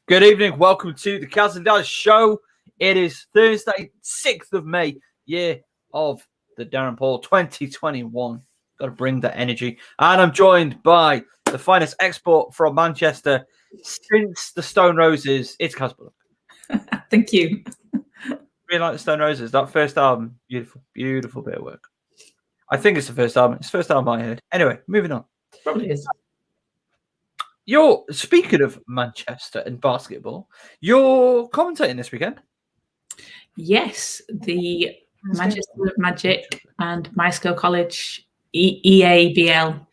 Good evening. Welcome to the Caz and Daz show. It is Thursday, 6th of May, year of the Darren Paul 2021. Got to bring that energy. And I'm joined by the finest export from Manchester since the Stone Roses. It's Caz Bullock. Thank you. Really like the Stone Roses. That first album, beautiful, beautiful bit of work. I think it's the first album. It's the first album I heard. Anyway, moving on. Probably is. You're speaking of Manchester and basketball. You're commentating this weekend. Yes, the Manchester Magic and Myerscough College EABL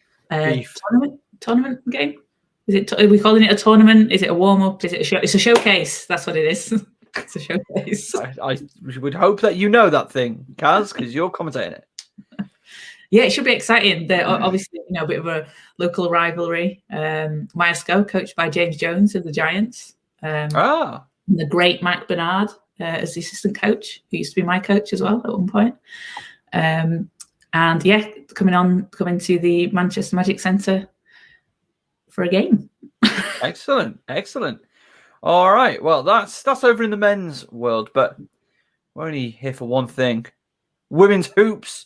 tournament game. Is it? Are we calling it a tournament? Is it a warm up? Is it a show? It's a showcase. That's what it is. It's a showcase. I would hope that you know that thing, Caz, because you're commentating it. Yeah, it should be exciting. They're obviously, a bit of a local rivalry. Myerscough, coached by James Jones of the Giants. And the great Mike Bernard as the assistant coach, who used to be my coach as well at one point. And yeah, coming to the Manchester Magic Centre for a game. Excellent. All right. Well, that's over in the men's world, but we're only here for one thing. Women's hoops.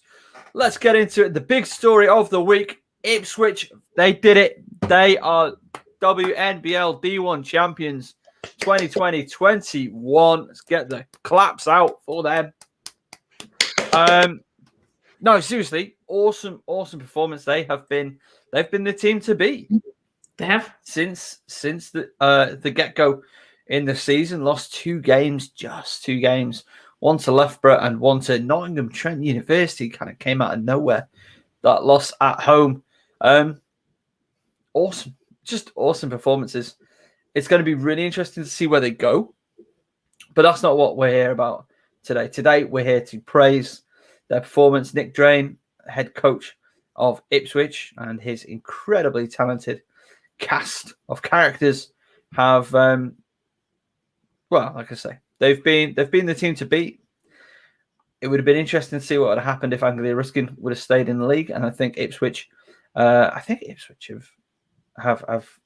Let's get into it. The big story of the week, Ipswich, they did it. They are WNBL D1 champions 2020-21. Let's get the claps out for them. No, seriously, awesome performance. They've been the team to beat. They have. Since the get-go in the season, lost just two games. One to Loughborough and one to Nottingham Trent University. Kind of came out of nowhere. That loss at home. Awesome. Just awesome performances. It's going to be really interesting to see where they go. But that's not what we're here about today. Today, we're here to praise their performance. Nick Drain, head coach of Ipswich, and his incredibly talented cast of characters have, like I say, They've been the team to beat. It would have been interesting to see what would have happened if Anglia Ruskin would have stayed in the league, and I think Ipswich have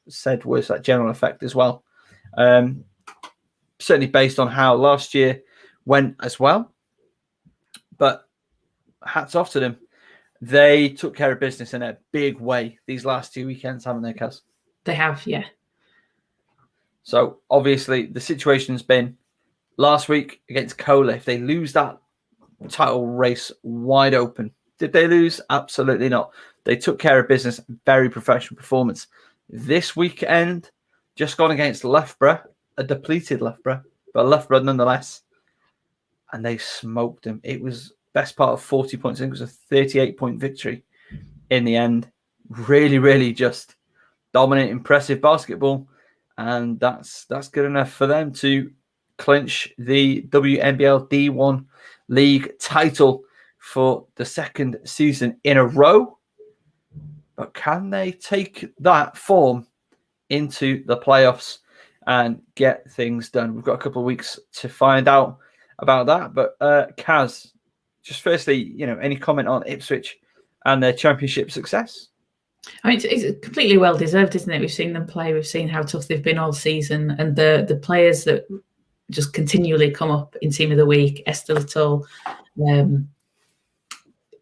said was that general effect as well. Certainly based on how last year went as well. But hats off to them. They took care of business in a big way these last 2 weekends, haven't they, Caz? They have, yeah. So obviously the situation's been last week against Cola. If they lose that title race wide open, did they lose? Absolutely not. They took care of business. Very professional performance. This weekend, just gone against Loughborough, a depleted Loughborough, but Loughborough nonetheless. And they smoked them. It was best part of 40 points. I think it was a 38-point victory in the end. Really, really just dominant, impressive basketball. And that's good enough for them to clinch the WNBL D1 league title for the second season in a row. But can they take that form into the playoffs and get things done? We've got a couple of weeks to find out about that. But Caz, just firstly, any comment on Ipswich and their championship success? I mean, it's completely well deserved, isn't it? We've seen them play. We've seen how tough they've been all season, and the players that just continually come up in Team of the Week. Esther Little,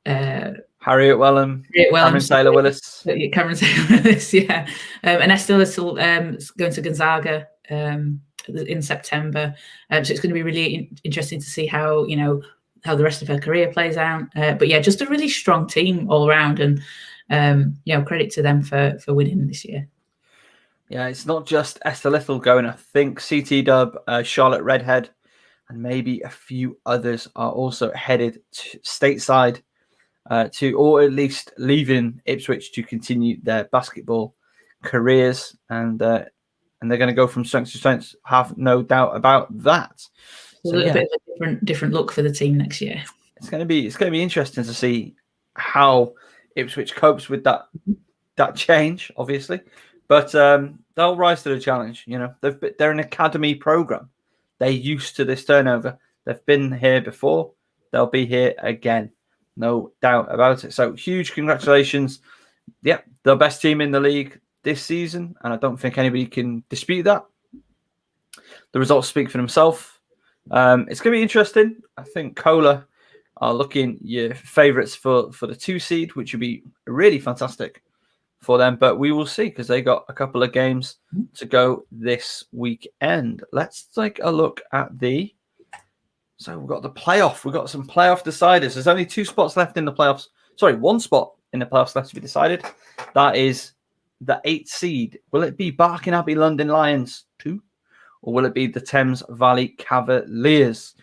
Harriet Wellham, Cameron Taylor-Willis. Cameron Taylor-Willis, yeah. And Esther Little going to Gonzaga in September. So it's going to be really interesting to see how the rest of her career plays out. But yeah, just a really strong team all around, and credit to them for winning this year. Yeah, it's not just Esther Little going. I think CT Dub, Charlotte Redhead, and maybe a few others are also headed to stateside or at least leaving Ipswich to continue their basketball careers. And they're going to go from strength to strength. Have no doubt about that. A little bit of a different look for the team next year. It's going to be interesting to see how Ipswich copes with that change, obviously. But they'll rise to the challenge. They're an academy program. They're used to this turnover. They've been here before. They'll be here again. No doubt about it. So huge congratulations. Yeah, the best team in the league this season. And I don't think anybody can dispute that. The results speak for themselves. It's going to be interesting. I think Cola are looking your favourites for the 2 seed, which would be really fantastic for them. But we will see, because they got a couple of games to go this weekend. Let's take a look at So we've got the playoff. We've got some playoff deciders. There's only 2 spots left in the playoffs. Sorry, 1 spot in the playoffs left to be decided. That is the 8th seed. Will it be Barking Abbey London Lions 2? Or will it be the Thames Valley Cavaliers?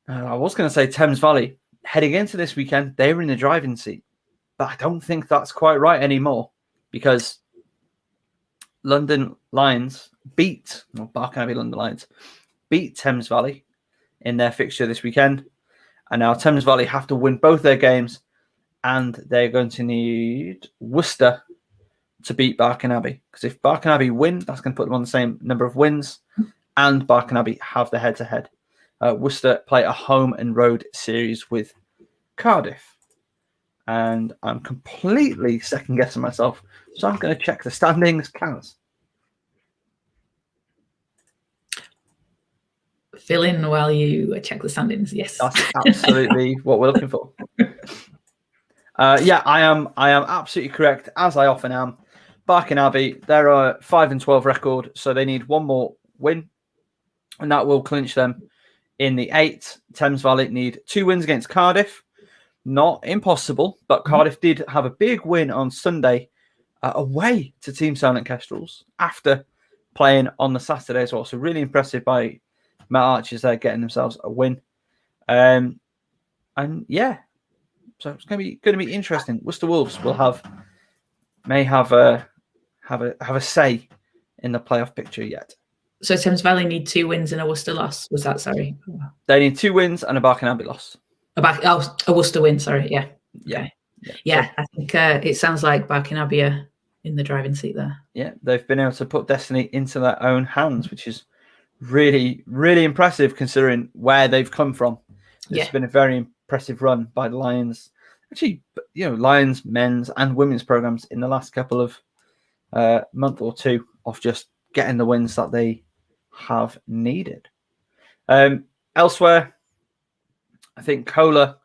I was going to say Thames Valley. Heading into this weekend, they were in the driving seat. But I don't think that's quite right anymore, because London Lions Barking Abbey London Lions beat Thames Valley in their fixture this weekend. And now Thames Valley have to win both their games, and they're going to need Worcester to beat Barking Abbey. Because if Barking Abbey win, that's going to put them on the same number of wins, and Barking Abbey have the head-to-head. Worcester play a home and road series with Cardiff. And I'm completely second-guessing myself, so I'm going to check the standings. Caz. Fill in while you check the standings. Yes. That's absolutely what we're looking for. Yeah, I am absolutely correct, as I often am. Barking Abbey, they're a 5-12 record, so they need 1 more win, and that will clinch them in the 8th. Thames Valley need 2 wins against Cardiff. Not impossible, but Cardiff did have a big win on Sunday away to Team Silent Kestrels after playing on the Saturday as well. So really impressive by Matt Archers there, getting themselves a win. And yeah, so it's going to be interesting. Worcester Wolves will may have a say in the playoff picture yet. So Thames Valley need 2 wins and a Worcester loss. Was that, sorry? They need 2 wins and a Barking Abbey loss. A Worcester win, sorry. Yeah. Okay. Yeah, I think it sounds like Barking Abbey are in the driving seat there. Yeah, they've been able to put destiny into their own hands, which is really, really impressive considering where they've come from. It's been a very impressive run by the Lions. Actually, Lions men's and women's programs in the last couple of month or 2 of just getting the wins that they have needed. Elsewhere, I think Cola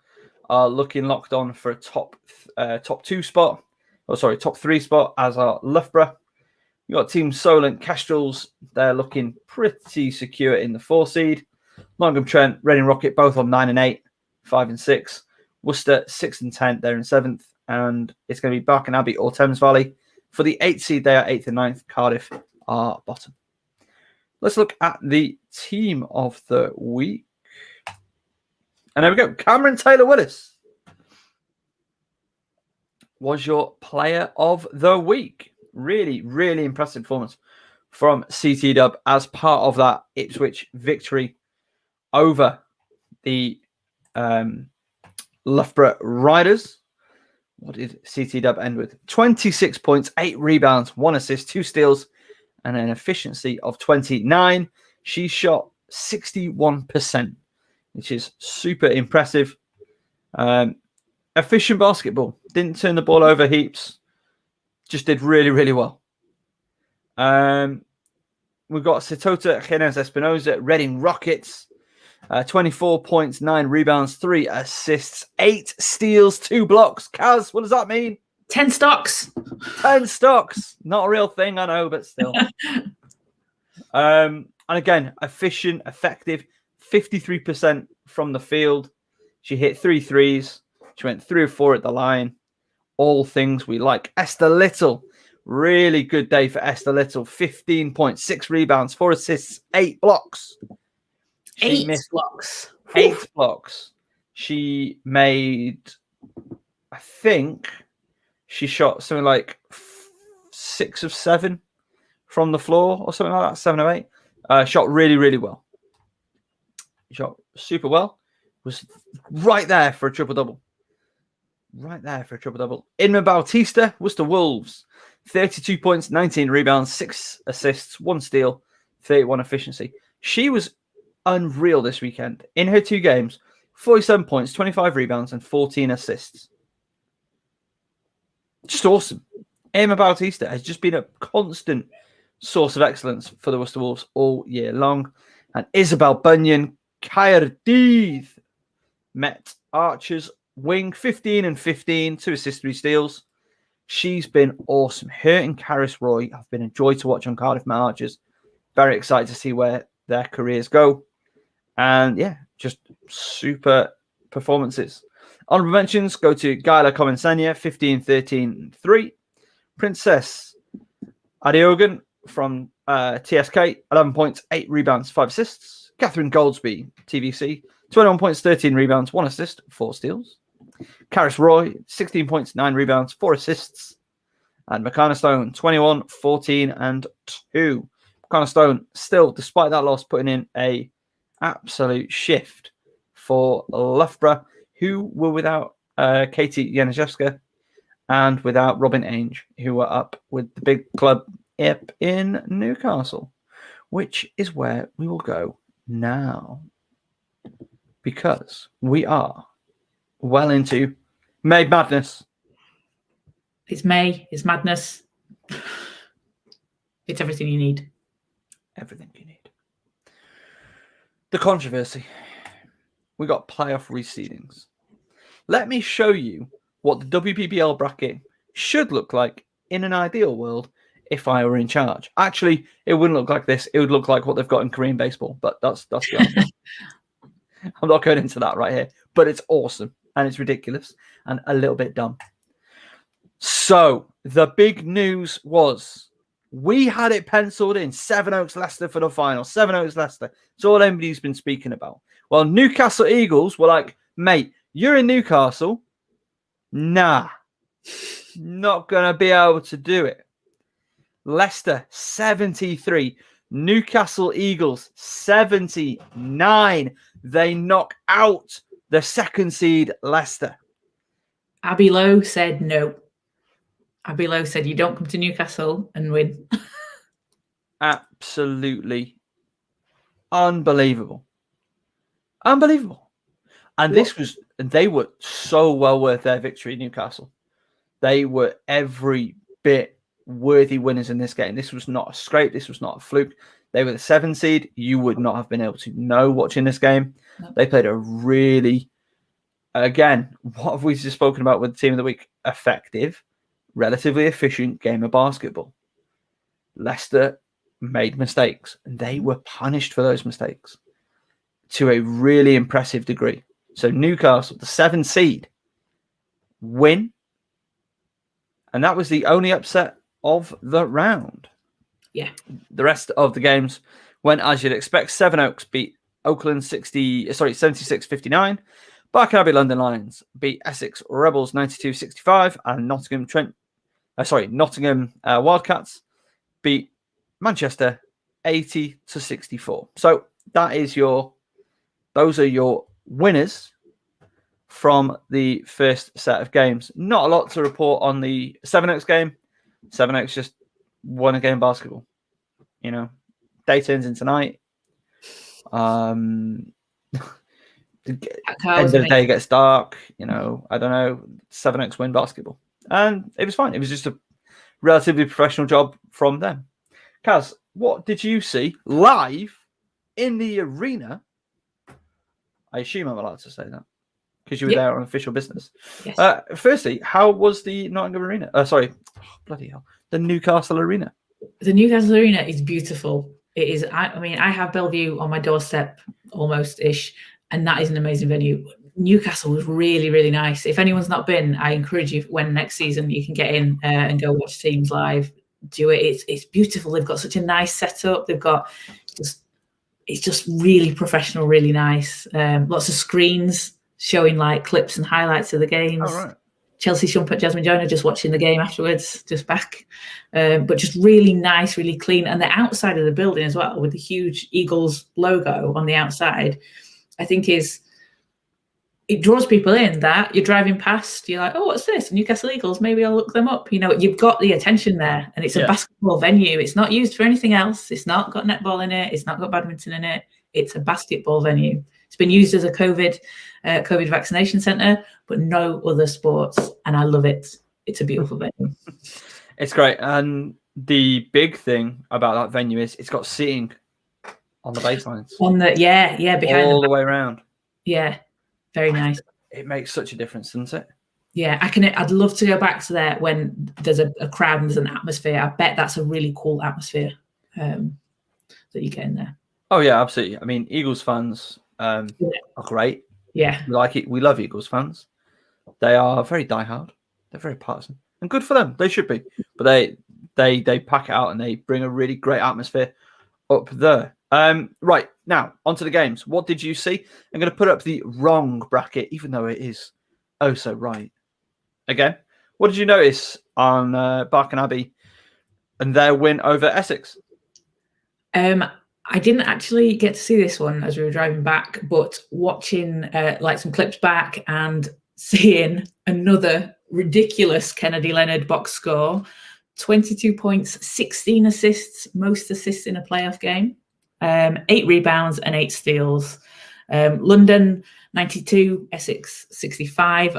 are looking locked on for a top 3 spot, as are Loughborough. You've got Team Solent Kestrels. They're looking pretty secure in the 4 seed. Nottingham Trent, Reading Rocket, both on 9 and 8, 5 and 6. Worcester 6 and 10, they're in 7th, and it's going to be Barking Abbey or Thames Valley. For the 8th seed, they are 8th and 9th. Cardiff are bottom. Let's look at the team of the week. And there we go. Cameron Taylor-Willis was your player of the week. Really, really impressive performance from CT Dub as part of that Ipswich victory over the Loughborough Riders. What did CT Dub end with? 26 points, 8 rebounds, 1 assist, 2 steals, and an efficiency of 29. She shot 61%, which is super impressive. Efficient basketball. Didn't turn the ball over heaps. Just did really, really well. We've got Sitota Jimenez Espinoza, Reading Rockets. 24 points, 9 rebounds, 3 assists, 8 steals, 2 blocks. Caz, what does that mean? 10 stocks. 10 stocks. Not a real thing, I know, but still. And again, efficient, effective, 53% from the field. She hit 3 threes. She went 3 or 4 at the line. All things we like. Esther Little. Really good day for Esther Little. 15 points, 6 rebounds, 4 assists, 8 blocks. She 8 blocks. 8 blocks. She made, I think, she shot something like 6 of 7 from the floor or something like that, 7 or 8. Shot really, really well. Shot super well. Was right there for a triple-double. Right there for a triple-double. Inma Bautista, Worcester Wolves. 32 points, 19 rebounds, 6 assists, 1 steal, 31 efficiency. She was unreal this weekend. In her 2 games, 47 points, 25 rebounds, and 14 assists. Just awesome. Emma Bautista has just been a constant source of excellence for the Worcester Wolves all year long. And Isabel Bunyan Caerdydd met Archer's wing, 15 and 15, 2 assists, 3 steals. She's been awesome. Her and Caris Roy have been a joy to watch on Cardiff Met Archers. Very excited to see where their careers go. And yeah, just super performances. Honorable mentions go to Gaila Comensenia, 15, 13, 3. Princess Adeogun from TSK, 11 points, 8 rebounds, 5 assists. Catherine Goldsby, TVC, 21 points, 13 rebounds, 1 assist, 4 steals. Caris Roy, 16 points, 9 rebounds, 4 assists. And McCanna Stone, 21, 14, and 2. McCanna Stone still, despite that loss, putting in a absolute shift for Loughborough, who were without Katie Janiszewska and without Robin Ainge, who were up with the big club up in Newcastle, which is where we will go now, because we are well into May Madness. It's May. It's madness. It's everything you need. Everything you need. The controversy. We got playoff reseedings. Let me show you what the WBBL bracket should look like in an ideal world if I were in charge. Actually, it wouldn't look like this. It would look like what they've got in Korean baseball, but that's the answer. I'm not going into that right here, but it's awesome and it's ridiculous and a little bit dumb. So the big news was we had it penciled in, Sevenoaks Leicester for the final. Sevenoaks Leicester. It's all anybody's been speaking about. Well, Newcastle Eagles were like, mate, you're in Newcastle. Nah, not going to be able to do it. Leicester 73, Newcastle Eagles 79. They knock out the second seed Leicester. Abby Lowe said no. Abby Lowe said you don't come to Newcastle and win. Absolutely unbelievable. Unbelievable. And they were so well worth their victory, Newcastle. They were every bit worthy winners in this game. This was not a scrape. This was not a fluke. They were the 7 seed. You would not have been able to know watching this game. No. They played a really, again, what have we just spoken about with the team of the week? Effective, relatively efficient game of basketball. Leicester made mistakes, and they were punished for those mistakes to a really impressive degree. So Newcastle, the 7 seed, win. And that was the only upset of the round. Yeah. The rest of the games went as you'd expect. Sevenoaks beat Oakland 76-59. Barking Abbey London Lions beat Essex Rebels 92-65. And Nottingham Wildcats beat Manchester 80-64. So those are your winners from the first set of games. Not a lot to report on the Sevenoaks game. Sevenoaks just won a game of basketball. You know, day turns into night. End of the day gets dark. You know, I don't know. Sevenoaks win basketball. And it was fine. It was just a relatively professional job from them. Caz, what did you see live in the arena? I assume I'm allowed to say that because you were there on official business. Yes. Firstly, how was the Nottingham Arena? Bloody hell. The Newcastle Arena. The Newcastle Arena is beautiful. It is. I mean, I have Bellevue on my doorstep almost-ish, and that is an amazing venue. Newcastle was really, really nice. If anyone's not been, I encourage you, when next season you can get in and go watch teams live, do it. It's beautiful. They've got such a nice setup. They've got it's just really professional, really nice. Lots of screens showing like clips and highlights of the games. Oh, right. Chelsea Shumpert, Jasmine Jonah just watching the game afterwards, just back. But just really nice, really clean. And the outside of the building as well, with the huge Eagles logo on the outside, I think it draws people in that you're driving past, you're like, oh, what's this? Newcastle Eagles, maybe I'll look them up. You know, you've got the attention there, and it's a basketball venue. It's not used for anything else. It's not got netball in it. It's not got badminton in it. It's a basketball venue. It's been used as a COVID vaccination centre, but no other sports, and I love it. It's a beautiful venue. It's great. And the big thing about that venue is it's got seating on the baselines. Behind all the way around. Yeah, very nice. It makes such a difference, doesn't it? Yeah, I'd love to go back to there when there's a crowd and there's an atmosphere. I bet that's a really cool atmosphere that you get in there. Oh yeah, absolutely. I mean, Eagles fans are great. Yeah, we like it. We love Eagles fans. They are very diehard. They're very partisan, and good for them. They should be, but they pack it out and they bring a really great atmosphere up there. Right now, onto the games. What did you see? I'm going to put up the wrong bracket, even though it is oh so right. Again, what did you notice on Barking Abbey and their win over Essex? I didn't actually get to see this one as we were driving back, but watching like some clips back and seeing another ridiculous Kennedy Leonard box score, 22 points, 16 assists, most assists in a playoff game, 8 rebounds and 8 steals. London 92, Essex 65.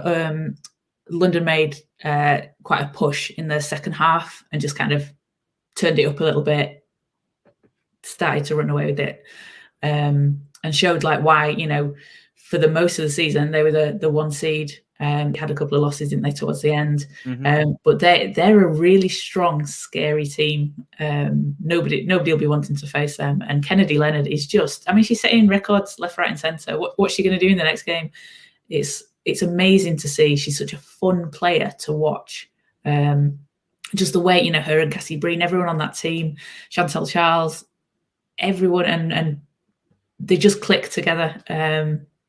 London made quite a push in the second half and just kind of turned it up a little bit, started to run away with it, and showed like why, for the most of the season they were the 1 seed. Had a couple of losses, didn't they, towards the end? Mm-hmm. But they're a really strong, scary team. Nobody will be wanting to face them. And Kennedy Leonard is just, she's setting records left, right, and centre. What's she going to do in the next game? It's amazing to see. She's such a fun player to watch. Just the way, her and Cassie Breen, everyone on that team, Chantel Charles, everyone, and they just click together.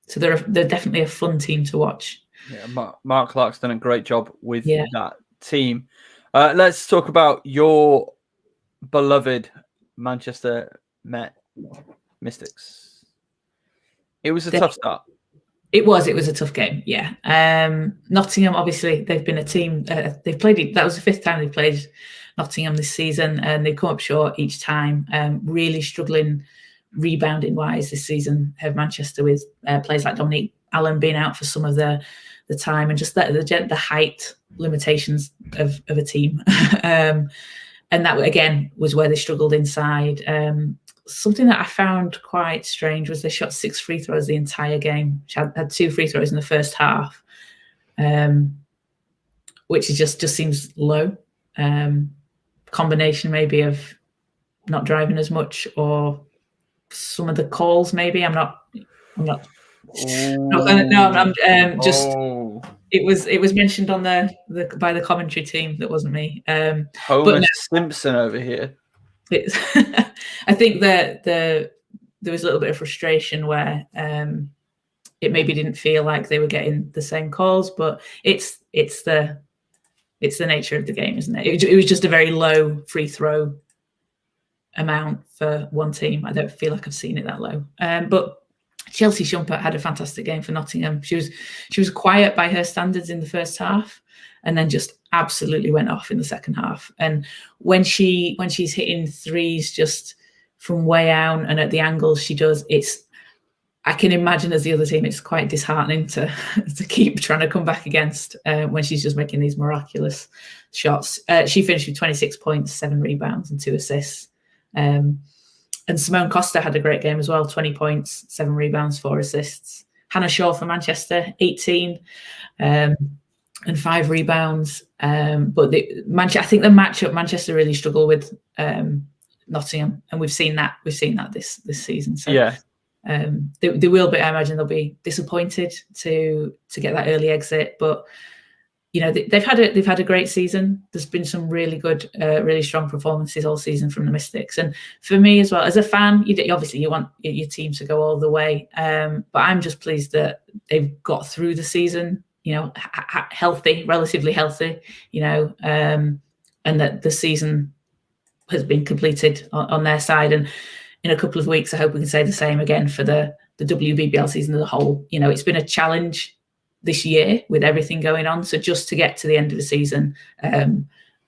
So they're definitely a fun team to watch. Yeah, Mark Clark's done a great job with that team. Let's talk about your beloved Manchester Mystics. It was a tough start. It was a tough game, yeah. Nottingham, obviously, they've been a team. They've played. That was the 5th time they've played Nottingham this season, and they've come up short each time. Really struggling rebounding wise this season. Have Manchester with players like Dominique Allen being out for some of the time, and just the height limitations of a team. And that again was where they struggled inside. Something that I found quite strange was they shot 6 free throws the entire game. She had 2 free throws in the first half, which is just seems low. Combination maybe of not driving as much, or some of the calls maybe. I'm not. It was mentioned on by the commentary team. That wasn't me. Homer Simpson over here. I think that there was a little bit of frustration where it maybe didn't feel like they were getting the same calls, but it's the nature of the game, isn't it? It was just a very low free throw amount for one team. I don't feel like I've seen it that low. But Chelsea Shumpert had a fantastic game for Nottingham. She was quiet by her standards in the first half, and then just absolutely went off in the second half. And when she's hitting threes just from way out and at the angles she does, I can imagine as the other team, it's quite disheartening to keep trying to come back against when she's just making these miraculous shots. She finished with 26 points, 7 rebounds and 2 assists. And Simone Costa had a great game as well, 20 points, 7 rebounds, 4 assists. Hannah Shaw for Manchester, 18 and 5 rebounds. But I think the matchup, Manchester really struggle with Nottingham, and we've seen that this season. So yeah. They will be. I imagine they'll be disappointed to get that early exit, but they've had a great season. There's been some really good, really strong performances all season from the Mystics, and for me as well as a fan, obviously you want your team to go all the way. But I'm just pleased that they've got through the season, healthy, relatively healthy, and that the season has been completed on their side. And in a couple of weeks, I hope we can say the same again for the WBBL season as a whole. It's been a challenge this year with everything going on. So just to get to the end of the season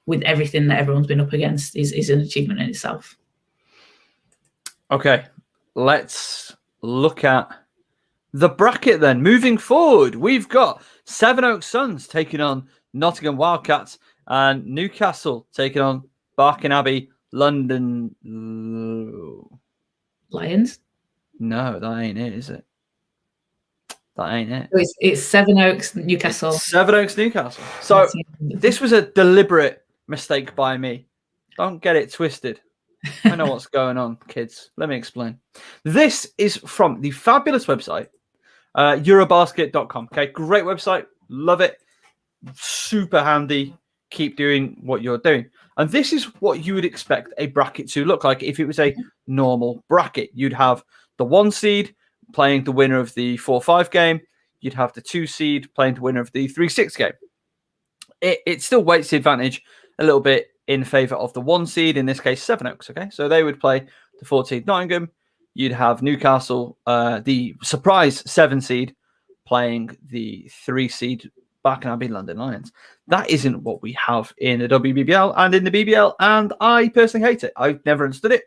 with everything that everyone's been up against is an achievement in itself. Okay, let's look at the bracket then. Moving forward, we've got Sevenoaks Suns taking on Nottingham Wildcats and Newcastle taking on Barking Abbey, London Lions. No, that ain't it, is it? That ain't it. It's Sevenoaks, Newcastle. Sevenoaks, Newcastle. So this was a deliberate mistake by me. Don't get it twisted. I know what's going on, kids. Let me explain. This is from the fabulous website, Eurobasket.com. Okay, great website. Love it. Super handy. Keep doing what you're doing. And this is what you would expect a bracket to look like if it was a normal bracket. You'd have the 1 seed playing the winner of the 4-5 game. You'd have the 2 seed playing the winner of the 3-6 game. It still weights the advantage a little bit in favour of the 1 seed, in this case, Sevenoaks. Okay, so they would play the 4 seed Nottingham. You'd have Newcastle, the surprise 7 seed, playing the 3 seed Barking Abbey London Lions. That isn't what we have in the WBBL and in the BBL, and I personally hate it. I've never understood it.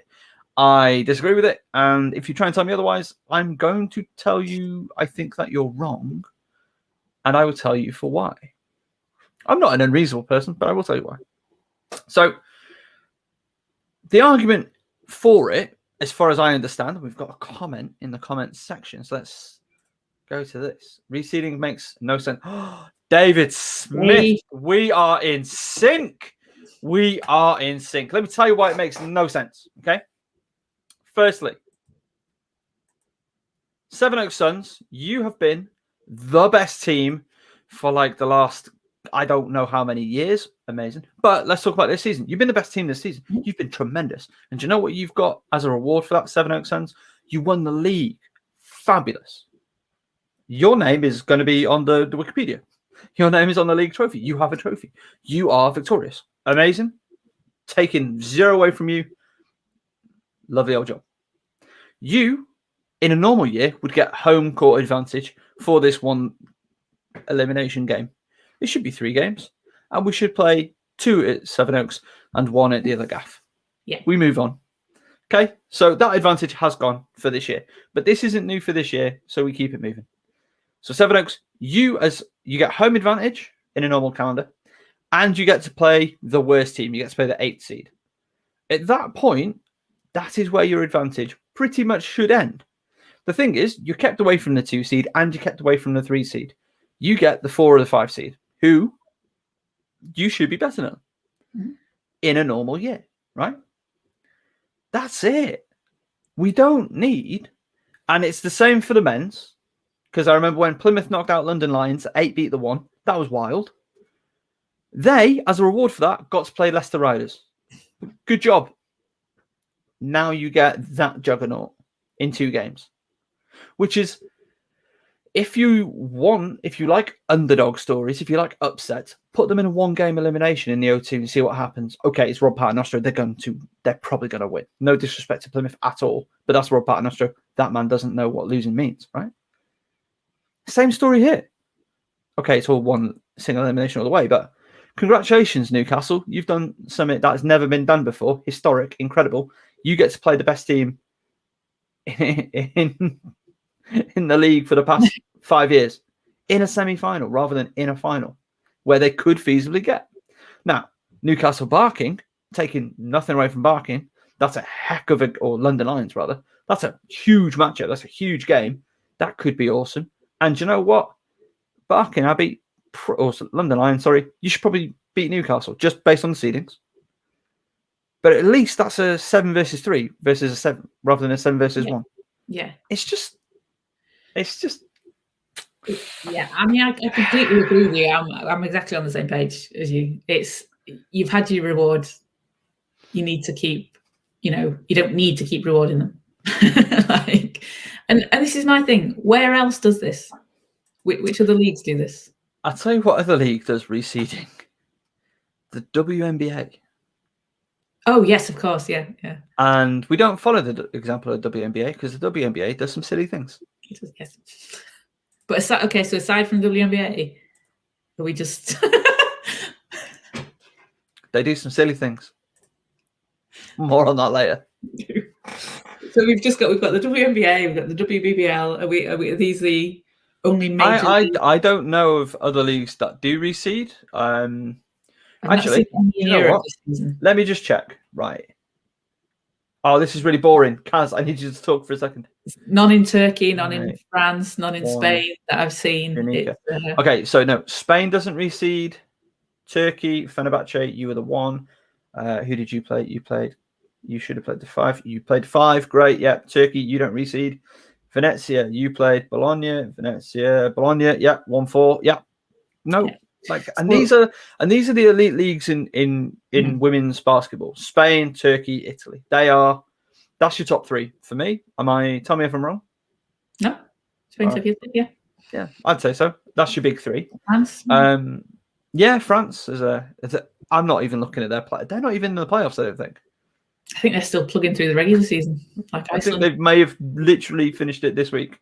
I disagree with it, and if you try and tell me otherwise, I'm going to tell you I think that you're wrong, and I will tell you for why. I'm not an unreasonable person, but I will tell you why. So, the argument for it, as far as I understand, we've got a comment in the comments section, so let's go to this. Reseeding makes no sense. David Smith, we are in sync. We are in sync. Let me tell you why it makes no sense, okay? Firstly, Sevenoaks Suns, you have been the best team for like the last, I don't know how many years. Amazing. But let's talk about this season. You've been the best team this season. You've been tremendous. And do you know what you've got as a reward for that, Sevenoaks Suns? You won the league. Fabulous. Your name is going to be on the Wikipedia. Your name is on the league trophy. You have a trophy. You are victorious. Amazing. Taking 0 away from you. Lovely old job. You, in a normal year, would get home court advantage for this 1 elimination game. It should be 3 games. And we should play 2 at Sevenoaks and 1 at the other gaff. Yeah. We move on. Okay? So that advantage has gone for this year. But this isn't new for this year, so we keep it moving. So Sevenoaks, you get home advantage in a normal calendar, and you get to play the worst team. You get to play the 8th seed. At that point, that is where your advantage pretty much should end. The thing is, you're kept away from the 2 seed and you're kept away from the 3 seed. You get the 4 or the 5 seed, who you should be better than in a normal year, right? That's it. We don't need, and it's the same for the men's. Because I remember when Plymouth knocked out London Lions, 8 beat the 1. That was wild. They, as a reward for that, got to play Leicester Riders. Good job. Now you get that juggernaut in 2 games. Which is, if you like underdog stories, if you like upsets, put them in a 1-game elimination in the O2 and see what happens. Okay, it's Rob Paternostro. They're probably going to win. No disrespect to Plymouth at all, but that's Rob Paternostro. That man doesn't know what losing means, right? Same story here. Okay, it's all 1 single elimination all the way, but congratulations, Newcastle. You've done something that has never been done before. Historic, incredible. You get to play the best team in the league for the past 5 years in a semi-final rather than in a final where they could feasibly get. Now, Newcastle Barking, taking nothing away from Barking, that's a heck of or London Lions rather, that's a huge matchup. That's a huge game. That could be awesome. And you know what? Barking Abbey, or London Lions, sorry, you should probably beat Newcastle just based on the seedings. But at least that's a 7 versus 3 versus a 7 rather than a 7 versus 1. Yeah. It's just. Yeah, I mean, I completely agree with you. I'm exactly on the same page as you. You've had your reward. You need to keep, you don't need to keep rewarding them. And this is my thing. Where else does this? Which other leagues do this? I'll tell you what other league does reseeding. The WNBA. Oh, yes, of course. Yeah. And we don't follow the example of WNBA because the WNBA does some silly things. It does, yes. But so aside from WNBA, are we just... They do some silly things. More on that later. So we've got the WNBA, we've got the WBBL. Are these the only major? I don't know of other leagues that do reseed. Actually, let me just check. Right. Oh, this is really boring. Caz, I need you to talk for a second. None in Turkey, none in France, none in Spain that I've seen. Okay, so no, Spain doesn't reseed. Turkey, Fenerbahce, you were the 1. Who did you play? You should have played the 5. You played 5. Great. Yeah. Turkey, you don't reseed. Venezia, you played Bologna. Venezia, Bologna. Yeah. 1-4. Yeah. No. Yeah. These are the elite leagues in women's basketball. Spain, Turkey, Italy. That's your top 3 for me. Tell me if I'm wrong. No. Spain, Turkey, yeah. Yeah, I'd say so. That's your big 3. France. Yeah, France I'm not even looking at their play. They're not even in the playoffs, I don't think. I think they're still plugging through the regular season. I think they may have literally finished it this week.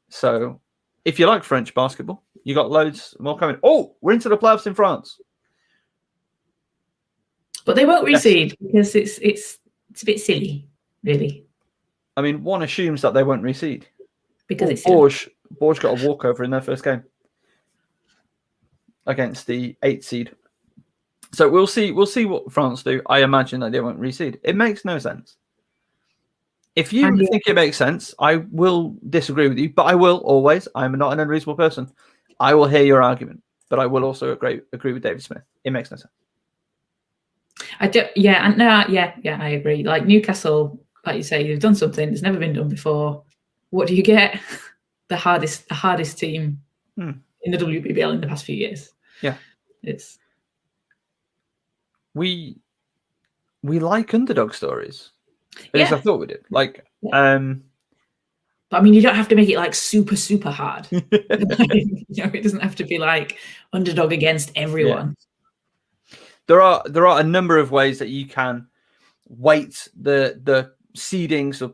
So if you like French basketball, you got loads more coming. Oh, we're into the playoffs in France. But they won't reseed because it's a bit silly, really. I mean, one assumes that they won't reseed. Because it's Bourges got a walkover in their first game against the 8th seed. So we'll see what France do. I imagine that they won't reseed. It makes no sense. If you think it makes sense, I will disagree with you, but I will always. I'm not an unreasonable person. I will hear your argument, but I will also agree with David Smith. It makes no sense. I agree. Like Newcastle, like you say, you've done something that's never been done before. What do you get? The hardest team in the WBBL in the past few years. Yeah, it's we like underdog stories. At least I thought we did. But I mean, you don't have to make it like super, super hard. It doesn't have to be like underdog against everyone. Yeah. There are a number of ways that you can weight the seedings of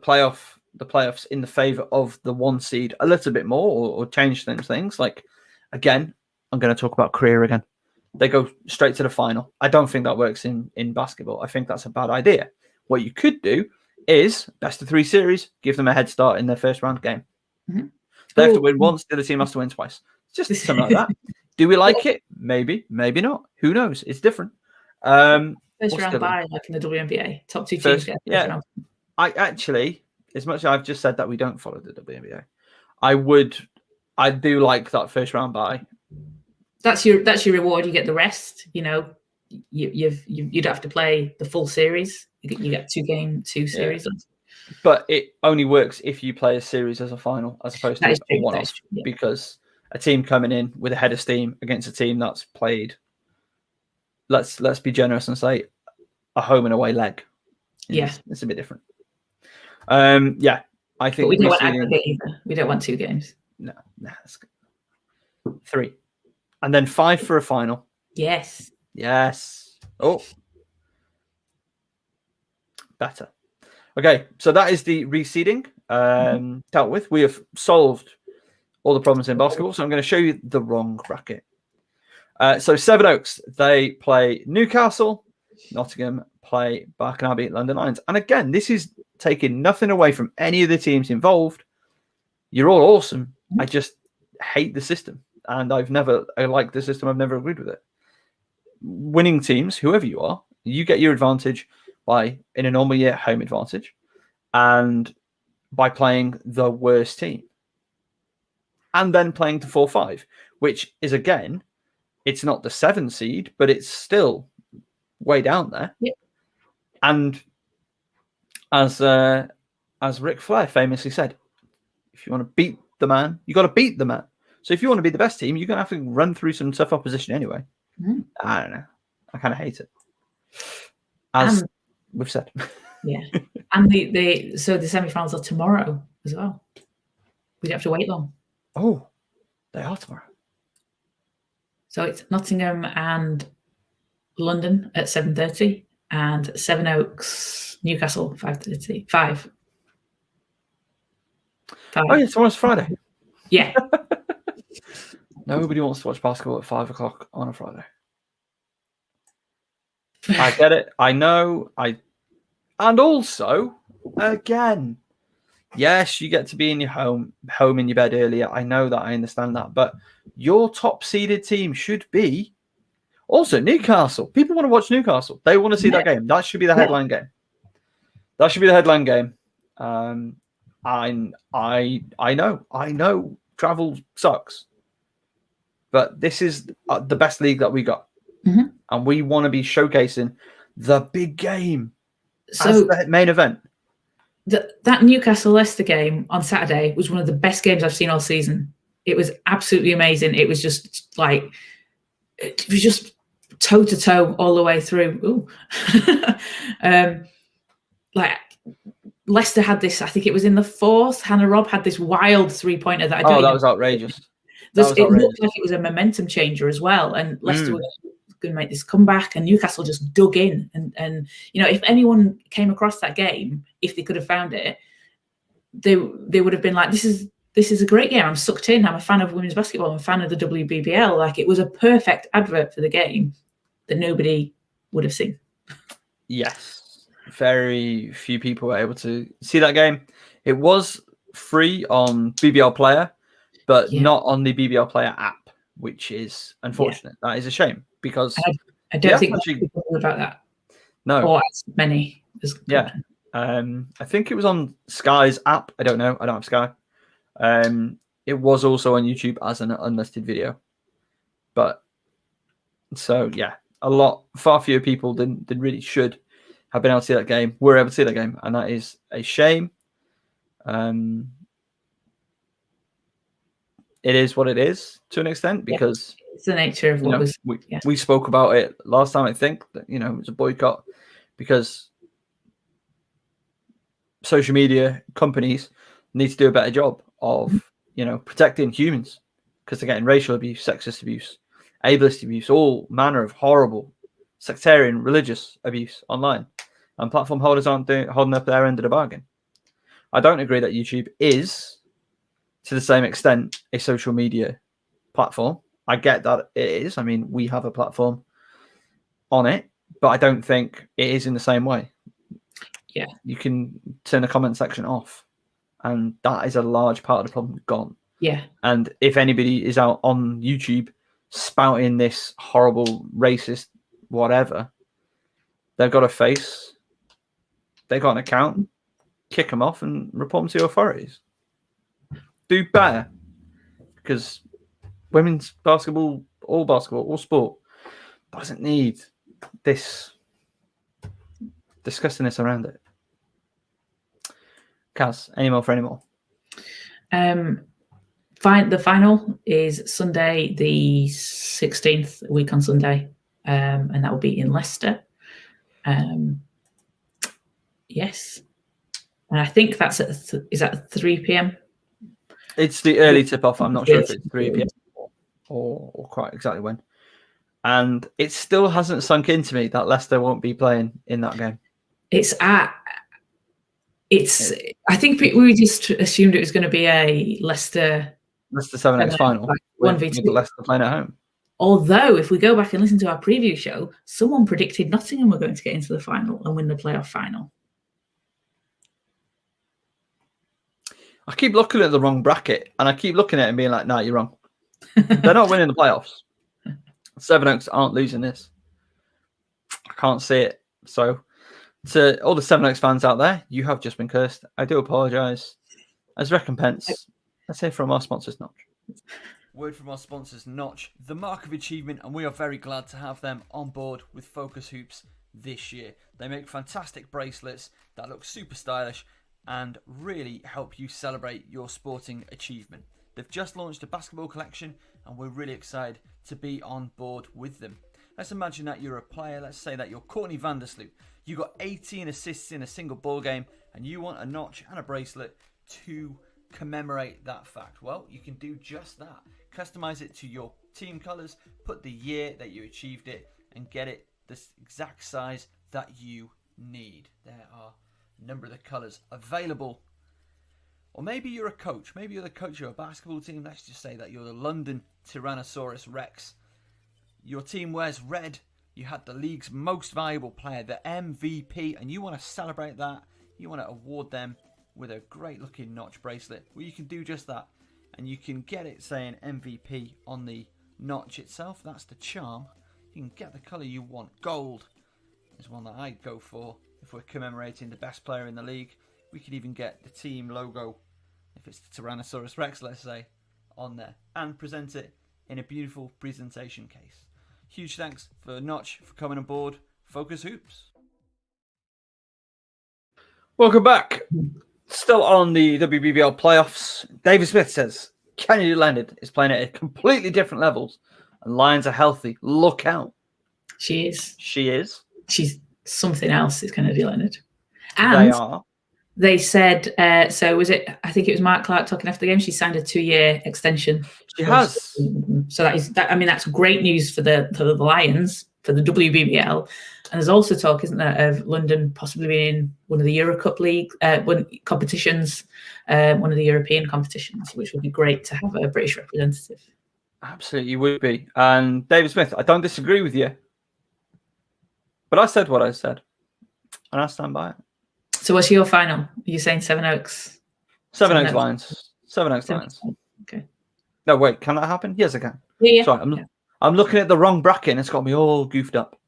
the playoffs in the favor of the 1 seed a little bit more, or change things. Like, again, I'm going to talk about career again. They go straight to the final. I don't think that works in basketball. I think that's a bad idea. What you could do is best of 3 series, give them a head start in their first round game. Mm-hmm. They have to win once, the other team has to win twice. Just something like that. Do we like it? Maybe, maybe not. Who knows? It's different. First round bye, like in the WNBA. Top 2 teams get first round. I actually, as much as I've just said that we don't follow the WNBA, I do like that first round bye. That's your reward. You get the rest. You don't have to play the full series. You get 2 series. But it only works if you play a series as a final, as opposed to a one-off. Because a team coming in with a head of steam against a team that's played, let's be generous and say, a home and away leg. It's a bit different. I think. But we don't want aggregate either. We don't want 2 games. No, that's good. 3. And then 5 for a final. Yes. Oh. Better. Okay, so that is the reseeding dealt with. We have solved all the problems in basketball, so I'm going to show you the wrong bracket. So Sevenoaks, they play Newcastle. Nottingham play Barking Abbey, London Lions. And again, this is taking nothing away from any of the teams involved. You're all awesome. I just hate the system. And I like the system. I've never agreed with it. Winning teams, whoever you are, you get your advantage by, in a normal year, home advantage, and by playing the worst team. And then playing to 4-5, which is, again, it's not the 7 seed, but it's still way down there. Yeah. And as Ric Flair famously said, if you want to beat the man, you got to beat the man. So if you want to be the best team, you're going to have to run through some tough opposition anyway. I don't know. I kind of hate it. As we've said. Yeah. And the semi-finals are tomorrow as well. We don't have to wait long. Oh, they are tomorrow. So it's Nottingham and London at 7:30 and Sevenoaks, Newcastle, 5:30. 5. Oh, yeah, tomorrow's Friday. Yeah. Nobody wants to watch basketball at 5 o'clock on a Friday. I get it. I know. And also, again, yes, you get to be in your home in your bed earlier. I know that. I understand that. But your top seeded team should be Also, Newcastle. People want to watch Newcastle. They want to see that game. That should be the headline game. That should be the headline game. I know travel sucks, but this is the best league that we got, and we want to be showcasing the big game as the main event. That Newcastle Leicester game on Saturday was one of the best games I've seen all season. It was absolutely amazing. It was just like, it was just toe to toe all the way through. Like Leicester had this, I think it was in the fourth. Hannah Robb had this wild 3-pointer that I don't. That was outrageous. It looked like it was a momentum changer as well, and Leicester were going to make this comeback, and Newcastle just dug in. And if anyone came across that game, if they could have found it, they would have been like, this is a great game. I'm sucked in. I'm a fan of women's basketball. I'm a fan of the WBBL. Like, it was a perfect advert for the game that nobody would have seen. Yes. Very few people were able to see that game. It was free on BBL Player, but not on the BBL Player app, which is unfortunate. That is a shame, because I don't think people know about that. No. Or as many as I think it was on Sky's app. I don't know. I don't have Sky. It was also on YouTube as an unlisted video. But so far fewer people than really should have been able to see that game. We're able to see that game, and that is a shame. It is what it is to an extent, because it's the nature of what we spoke about it last time. I think that it was a boycott because social media companies need to do a better job of protecting humans, because they're getting racial abuse, sexist abuse, ableist abuse, all manner of horrible sectarian religious abuse online, and platform holders aren't holding up their end of the bargain. I don't agree that YouTube is, to the same extent, a social media platform. I get that it is. I mean, we have a platform on it, but I don't think it is in the same way. Yeah. You can turn the comment section off, and that is a large part of the problem gone. Yeah. And if anybody is out on YouTube spouting this horrible, racist, whatever, they've got a face, they've got an account, kick them off and report them to the authorities. Do better, because women's basketball, all sport, doesn't need this disgustingness around it. Caz, any more for any more? The final is Sunday, the 16th, a week on Sunday, and that will be in Leicester. Yes, and I think that's is that 3 p.m. It's the early tip-off. I'm not sure if it's 3 p.m. or quite exactly when. And it still hasn't sunk into me that Leicester won't be playing in that game. I think we just assumed it was going to be a Leicester 7x final, with Leicester playing at home. Although, if we go back and listen to our preview show, someone predicted Nottingham were going to get into the final and win the playoff final. I keep looking at the wrong bracket, and I keep looking at it and being like, "No, you're wrong. They're not winning the playoffs. Seven Oaks aren't losing this. I can't see it." So, to all the Seven Oaks fans out there, you have just been cursed. I do apologise. As recompense, let's say from our sponsors, Notch. Word from our sponsors, Notch, the mark of achievement, and we are very glad to have them on board with FocusHoops this year. They make fantastic bracelets that look super stylish and really help you celebrate your sporting achievement. They've just launched a basketball collection, and we're really excited to be on board with them. Let's imagine that you're a player. Let's say that you're Courtney Vandersloot. You got 18 assists in a single ball game, and you want a notch and a bracelet to commemorate that fact. Well, you can do just that. Customize it to your team colors, put the year that you achieved it, and get it the exact size that you need. There are a number of the colors available. Or maybe you're a coach. Maybe you're the coach of a basketball team. Let's just say that you're the London Tyrannosaurus Rex. Your team wears red. You had the league's most valuable player, the MVP, and you want to celebrate that. You want to award them with a great looking notch bracelet. Well, you can do just that. And you can get it saying MVP on the notch itself. That's the charm. You can get the colour you want. Gold is one that I'd go for if we're commemorating the best player in the league. We could even get the team logo, if it's the Tyrannosaurus Rex, let's say, on there, and present it in a beautiful presentation case. Huge thanks for Notch for coming aboard Focus Hoops. Welcome back. Still on the WBBL playoffs. David Smith says Kennedy Leonard is playing at completely different levels, and Lions are healthy. Look out. She is. She is. She's something else. Is Kennedy Leonard. And they are. They said, so was it, I think it was Mark Clark talking after the game, she signed a 2-year extension. She has. So that's great news for the Lions, for the WBBL. And there's also talk, isn't there, of London possibly being one of the Euro Cup League competitions, one of the European competitions, which would be great to have a British representative. Absolutely would be. And David Smith, I don't disagree with you. But I said what I said. And I stand by it. So what's your final? Are you saying Seven Oaks? Seven Oaks Lions. Seven Oaks Lions. Okay. No, wait. Can that happen? Yes, I can. Yeah. Sorry, I'm looking at the wrong bracket and it's got me all goofed up.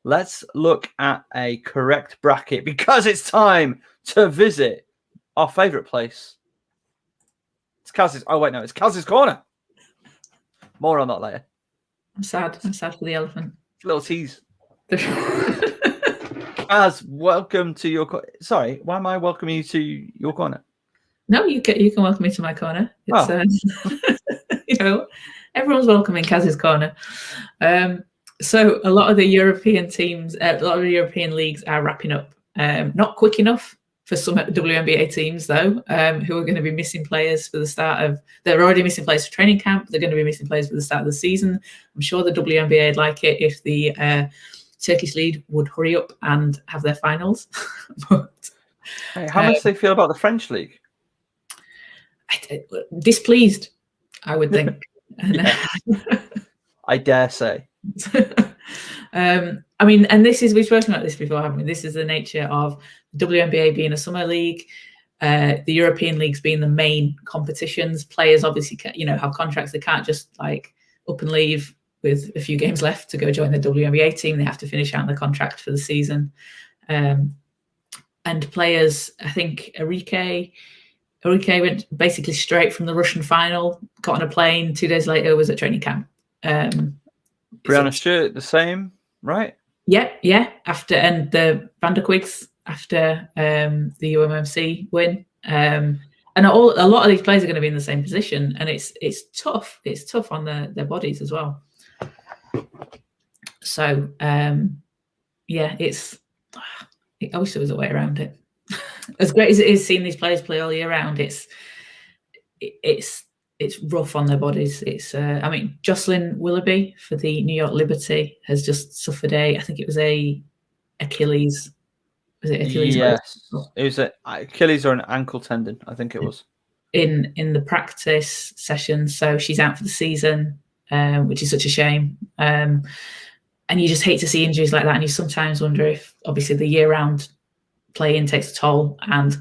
Let's look at a correct bracket because it's time to visit our favourite place. It's Caz's. Oh, wait, no. It's Caz's Corner. More on that later. I'm sad. I'm sad for the elephant. Little tease. Kaz, welcome to your sorry, why am I welcoming you to your corner? No, you can welcome me to my corner. It's everyone's welcome in Kaz's corner. So a lot of the European teams, a lot of the European leagues are wrapping up. Not quick enough for some WNBA teams though, who are going to be missing players for the start of. They're already missing players for training camp. They're going to be missing players for the start of the season. I'm sure the WNBA would like it if the Turkish league would hurry up and have their finals. But how much do they feel about the French league? Displeased, I would think. I dare say. I mean, and we've spoken about this before, haven't we? This is the nature of the WNBA being a summer league, the European leagues being the main competitions. Players obviously have contracts. They can't just up and leave with a few games left to go join the WNBA team. They have to finish out the contract for the season. And players, I think Arike went basically straight from the Russian final, got on a plane, 2 days later was at training camp. Brianna Stewart, the same, right? Yeah. After, and the Vanderquigs after the UMMC win. And a lot of these players are going to be in the same position, and it's tough. It's tough on their bodies as well. So, it's. I wish there was a way around it. As great as it is seeing these players play all year round, it's rough on their bodies. It's. I mean, Jocelyn Willoughby for the New York Liberty has just suffered I think it was a Achilles. Was it Achilles? Yes, it was an Achilles or an ankle tendon. I think it was in the practice session. So she's out for the season. Which is such a shame. And you just hate to see injuries like that. And you sometimes wonder if, obviously, the year-round playing takes a toll and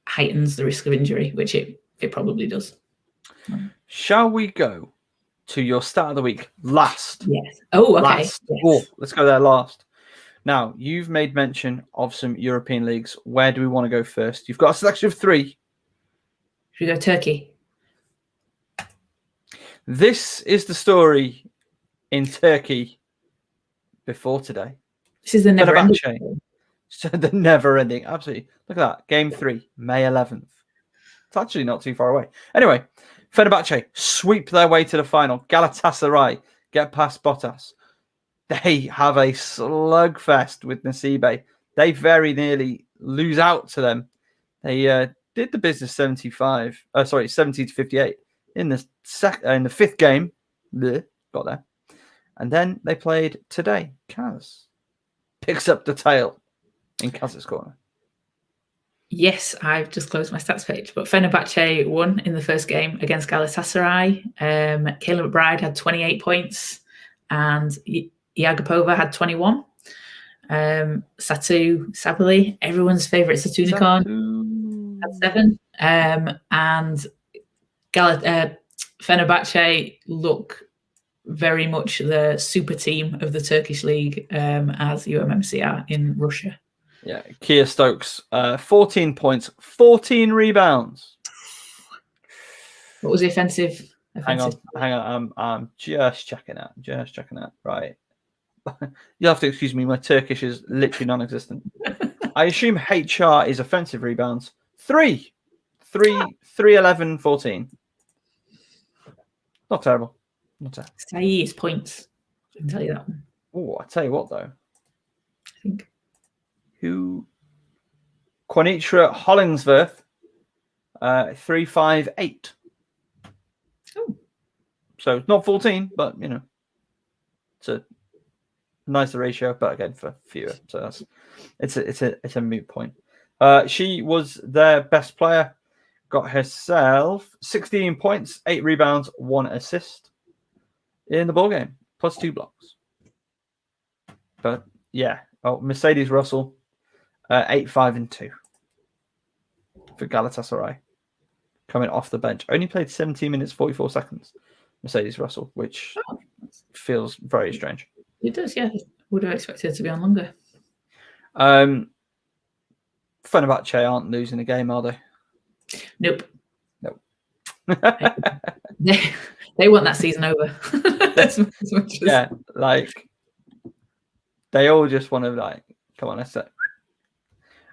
heightens the risk of injury, which it probably does. Shall we go to your start of the week last? Yes. Oh, okay. Last. Yes. Oh, let's go there last. Now, you've made mention of some European leagues. Where do we want to go first? You've got a selection of 3. Should we go Turkey? This is the story in Turkey before today. This is the never-ending. So the never-ending, absolutely. Look at that. Game 3, May 11th. It's actually not too far away. Anyway, Fenerbahce sweep their way to the final. Galatasaray get past Bottas. They have a slugfest with Nasibe. They very nearly lose out to them. They did the business 70 to 58 in the 5th game. Got there. And then they played today. Caz picks up the tail in Caz's corner. Yes, I've just closed my stats page, but Fenerbahce won in the first game against Galatasaray. Kayla McBride had 28 points and Iagapova had 21. Satu Sabali, everyone's favourite Satunicorn, had 7. And Fenerbahce look very much the super team of the Turkish league, as UMMC are in Russia. Yeah, Kia Stokes, 14 points, 14 rebounds. What was the offensive? Hang on. I'm just checking out. Right. You'll have to excuse me. My Turkish is literally non-existent. I assume HR is offensive rebounds. 3, 11, 14. Not terrible. Say his points. I can tell you that one. Oh, I tell you what though. I think. Who? Quanitra Hollingsworth, 358. Oh. So it's not 14, but it's a nicer ratio. But again, for fewer, so it's a moot point. She was their best player. Got herself 16 points, 8 rebounds, 1 assist in the ball game, plus 2 blocks. But yeah, Mercedes Russell, 8, 5, and 2 for Galatasaray, coming off the bench. Only played 17 minutes 44 seconds. Mercedes Russell, which feels very strange. It does, yeah. Would have expected it to be on longer. Fenerbahce aren't losing the game, are they? Nope. They want that season over. Yeah, like they all just want to come on, let's say.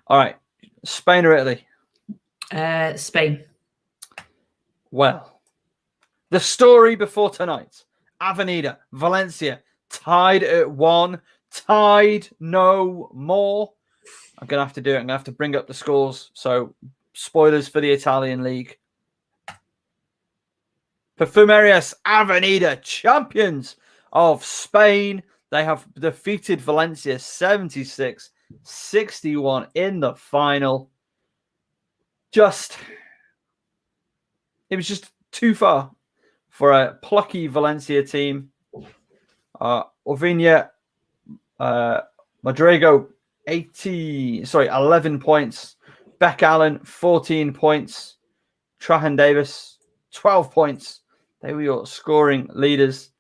All right, Spain or Italy? Spain. Well, the story before tonight: Avenida, Valencia tied at 1, tied no more. I'm gonna have to do it. I'm gonna have to bring up the scores. So, spoilers for the Italian league. Perfumerias Avenida, champions of Spain. They have defeated Valencia 76-61 in the final. It was just too far for a plucky Valencia team. Ovinia Madrigo, 11 points. Beck Allen, 14 points. Trahan Davis, 12 points. They were your scoring leaders.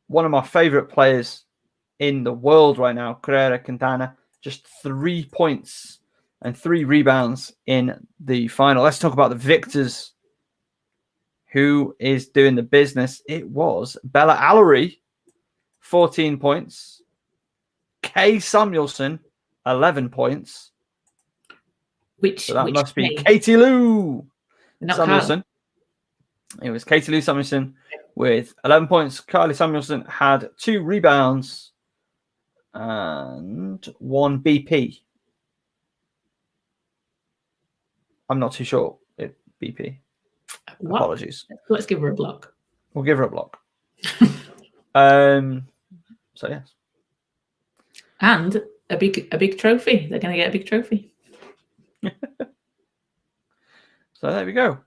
One of my favorite players in the world right now, Carrera Quintana, just 3 points and 3 rebounds in the final. Let's talk about the victors. Who is doing the business? It was Bella Allery, 14 points. Kay Samuelson, 11 points. Which must be Katie Lou Samuelson. Carly. It was Katie Lou Samuelson with 11 points. Carly Samuelson had 2 rebounds and 1 BP. I'm not too sure. BP. What? Apologies. Let's give her a block. We'll give her a block. So yes. And a big trophy. They're going to get a big trophy. So there we go.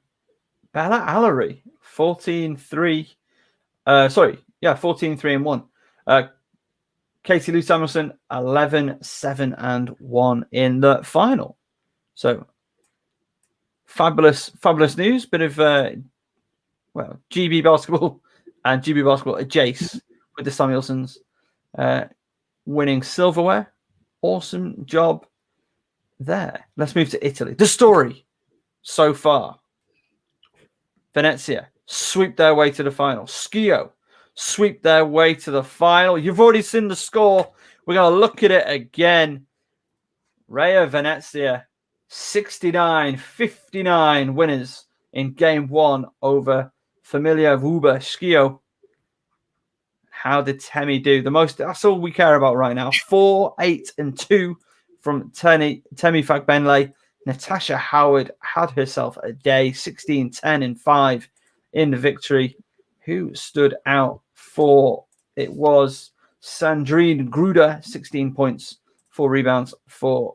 Bella Allery, 14-3. 14-3 and 1. Katie Lou Samuelson, 11-7 and 1 in the final. So fabulous news. Bit of GB basketball and GB basketball Jace with the Samuelsons winning silverware. Awesome job there. Let's move to Italy. The story so far: Venezia sweep their way to the final. Schio sweep their way to the final. You've already seen the score. We're going to look at it again. Real Venezia 69-59 winners in game 1 over Familia Vuba Schio. How did Temi do? That's all we care about right now. 4-8-2 from Temi Fagbenle. Natasha Howard had herself a day. 16-10-5 in the victory. Who stood out for it was Sandrine Gruder, 16 points, 4 rebounds for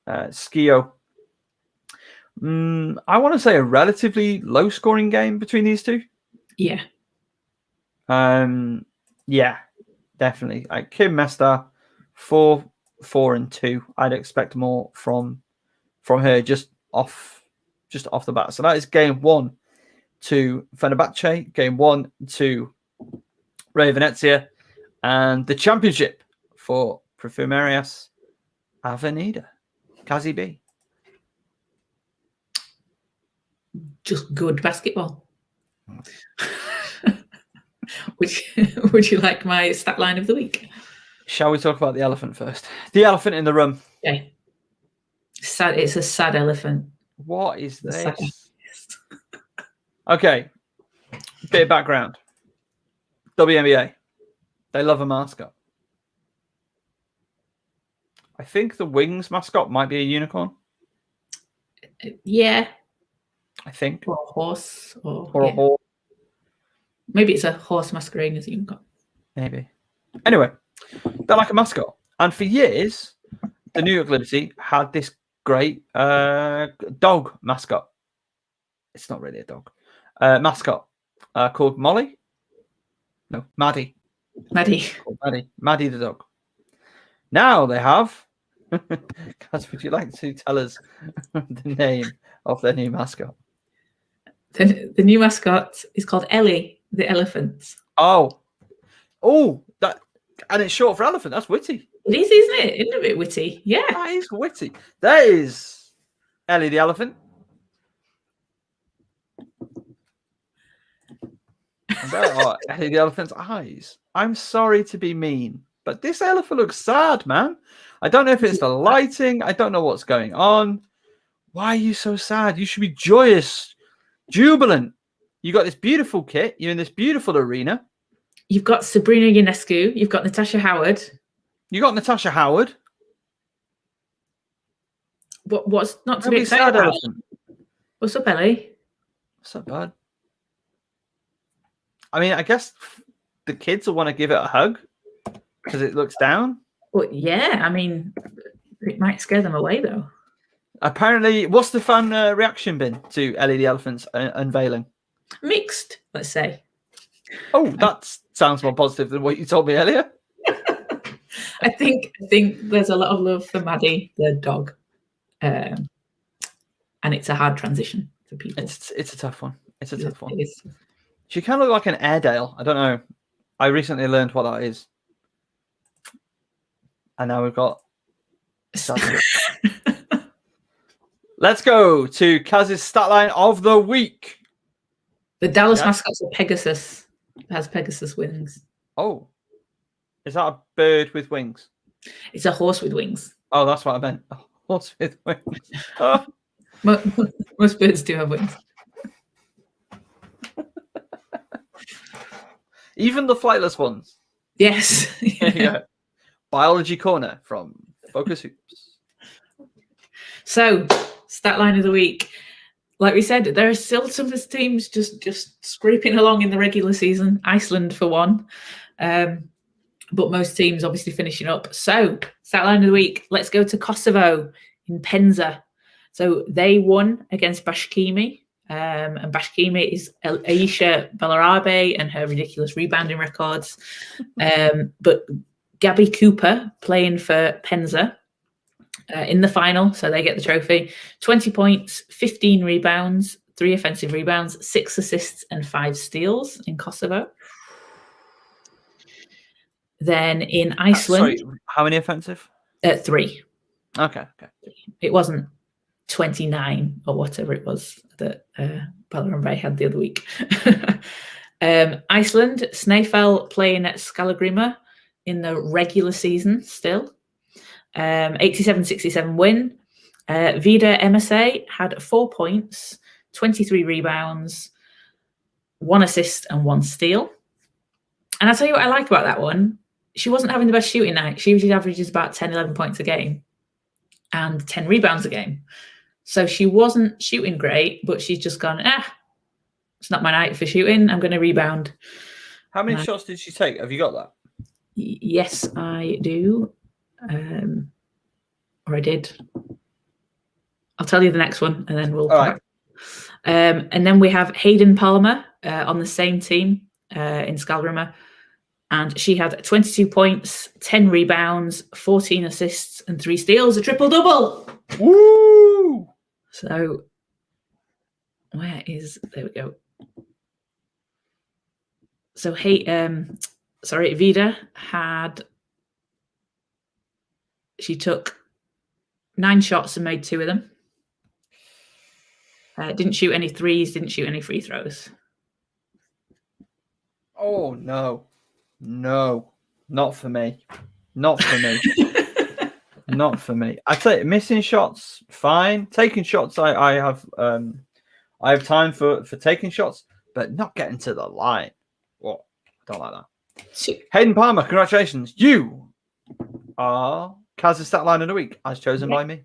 Schio. I want to say a relatively low-scoring game between these two. Yeah. Yeah, definitely. Kim Mester, 4-4-2. I'd expect more from her just off the bat. So that is game 1 to Fenerbahce, game 1 to Ray Venezia, and the championship for Perfumerias Avenida, Kazi B. Just good basketball. Would you like my stat line of the week? Shall we talk about the elephant first? The elephant in the room. Okay. Sad. It's a sad elephant. What is this? Okay. Bit of background. WNBA. They love a mascot. I think the Wings mascot might be a unicorn. Yeah. I think. Or a horse. Or a horse. Maybe it's a horse masquerading as a unicorn. Maybe. Anyway, they're like a mascot. And for years, the New York Liberty had this great dog mascot. It's not really a dog. Mascot called Molly. No, Maddie. Maddie the dog. Now they have. Guys, would you like to tell us the name of their new mascot? The new mascot is called Ellie the Elephant. Oh, that, and it's short for elephant. That's witty. It is, isn't it? Isn't it a bit witty? Yeah. That is witty. That is Ellie the Elephant. And there are Ellie the Elephant's eyes. I'm sorry to be mean, but this elephant looks sad, man. I don't know if it's the lighting. I don't know what's going on. Why are you so sad? You should be joyous, jubilant. You got this beautiful kit. You're in this beautiful arena. You've got Sabrina Ionescu. You've got Natasha Howard. You got Natasha Howard. What's not to be excited about? What's up, Ellie? What's up, bud? I mean, I guess the kids will want to give it a hug because it looks down. Well, yeah. I mean, it might scare them away, though. Apparently, what's the fan reaction been to Ellie the Elephant's unveiling? Mixed, let's say. Oh, that sounds more positive than what you told me earlier. I think there's a lot of love for Maddie, the dog, and it's a hard transition for people. It's a tough one. It's a tough one. It is. She kind of look like an Airedale. I don't know. I recently learned what that is, and now we've got. Let's go to Kaz's stat line of the week. The Dallas mascot's a Pegasus. It has Pegasus wings. Oh. Is that a bird with wings? It's a horse with wings. Oh, that's what I meant. A horse with wings. Oh. Most birds do have wings. Even the flightless ones. Yes. Yeah. Biology corner from FocusHoops. So, stat line of the week. Like we said, there are still some of the teams just scraping along in the regular season. Iceland for one. But most teams obviously finishing up. So, stat line of the week. Let's go to Kosovo in Penza. So they won against Bashkimi. And Bashkimi is Aisha Balarabe and her ridiculous rebounding records. But Gabby Cooper playing for Penza in the final, so they get the trophy. 20 points, 15 rebounds, 3 offensive rebounds, 6 assists and 5 steals in Kosovo. Then in Iceland... Sorry, how many offensive? 3. Okay. It wasn't 29 or whatever it was that Ballarambay had the other week. Iceland, Snæfell playing at Skallagrimma in the regular season still. 87-67 win. Vida MSA had 4 points, 23 rebounds, 1 assist and 1 steal. And I'll tell you what I like about that one. She wasn't having the best shooting night. She usually averages about 10, 11 points a game and 10 rebounds a game. So she wasn't shooting great, but she's just gone, it's not my night for shooting. I'm going to rebound. How many shots did she take? Have you got that? Yes, I do. Or I did. I'll tell you the next one, and then we'll. All right. And then we have Hayden Palmer on the same team in Skallagrimma, and she had 22 points, 10 rebounds, 14 assists, and 3 steals, a triple-double. Woo! So, there we go. So, Vida she took 9 shots and made 2 of them. Didn't shoot any threes, didn't shoot any free throws. Oh, no. No. Not for me. Not for me. Not for me. I tell you, missing shots, fine. Taking shots, I have time for taking shots, but not getting to the line. Well, I don't like that. Hayden Palmer, congratulations. You are Caz's stat line of the week, as chosen by me.